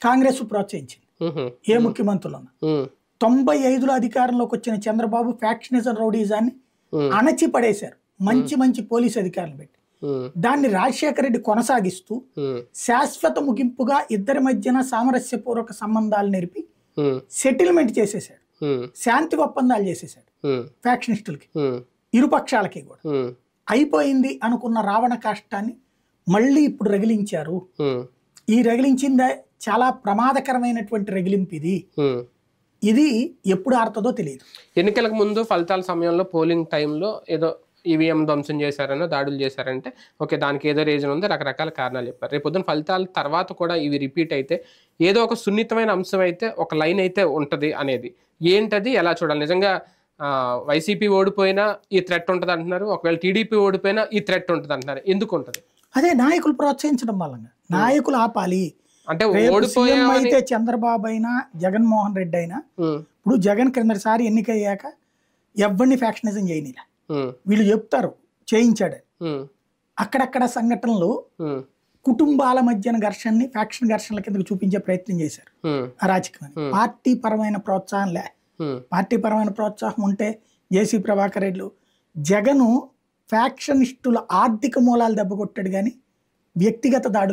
కాంగ్రెస్ ప్రోత్సహించింది ఏ ముఖ్యమంత్రులను. 95లో అధికారంలోకి వచ్చిన చంద్రబాబు ఫ్యాక్షనిజం రౌడీజాన్ని అణచి పడేశారు మంచి మంచి పోలీసు అధికారులు పెట్టి. దాన్ని రాజశేఖర రెడ్డి కొనసాగిస్తూ శాశ్వత ముగింపుగా ఇద్దరి మధ్యన సామరస్యపూర్వక సంబంధాలు నేర్పి సెటిల్మెంట్ చేసేసాడు, శాంతి ఒప్పందాలు చేసేసాడు ఫ్యాక్షనిస్టులకి, ఇరుపక్షాలకి కూడా. అయిపోయింది అనుకున్న రావణ కాష్టాన్ని మళ్ళీ ఇప్పుడు రగిలించారు. ఈ రగిలించిందే చాలా ప్రమాదకరమైనటువంటి రగిలింపు ఇది. ఇది ఎప్పుడు ఆరుతుందో తెలియదు. ఎన్నికలకు ముందు ఫలితాల సమయంలో పోలింగ్ టైంలో ఏదో ఈవీఎం ధ్వంసం చేశారనో దాడులు చేశారంటే ఓకే, దానికి ఏదో రీజన్ ఉంది, రకరకాల కారణాలు చెప్పారు. రేపు పొద్దున ఫలితాల తర్వాత కూడా ఇవి రిపీట్ అయితే ఏదో ఒక సున్నితమైన అంశం అయితే ఒక లైన్ అయితే ఉంటుంది అనేది ఏంటది ఎలా చూడాలి? నిజంగా వైసీపీ ఓడిపోయినా ఈ థ్రెట్ ఉంటుంది అంటున్నారు, ఒకవేళ టీడీపీ ఓడిపోయినా ఈ థ్రెట్ ఉంటుంది అంటున్నారు. ఎందుకు ఉంటుంది? అదే నాయకులు ప్రోత్సహించడం వల్ల. నాయకులు ఆపాలి. అంటే అయితే చంద్రబాబు అయినా జగన్మోహన్ రెడ్డి అయినా, ఇప్పుడు జగన్ క్రిందసారి ఎన్నికయ్యాక ఎవరిని ఫ్యాక్షనిజం చేయనిలా, వీళ్ళు చెప్తారు చేయించాడని. అక్కడక్కడ సంఘటనలు కుటుంబాల మధ్యన ఘర్షణని ఫ్యాక్షన్ ఘర్షణల కిందకు చూపించే ప్రయత్నం చేశారు అరాచకమని. పార్టీ పరమైన ప్రోత్సాహం లే. పార్టీ పరమైన ప్రోత్సాహం ఉంటే జేసీ ప్రభాకర్ రెడ్డి, జగను ఫ్యాక్షనిస్టుల ఆర్థిక మూలాలు దెబ్బకొట్టాడు కానీ వ్యక్తిగత దాడులు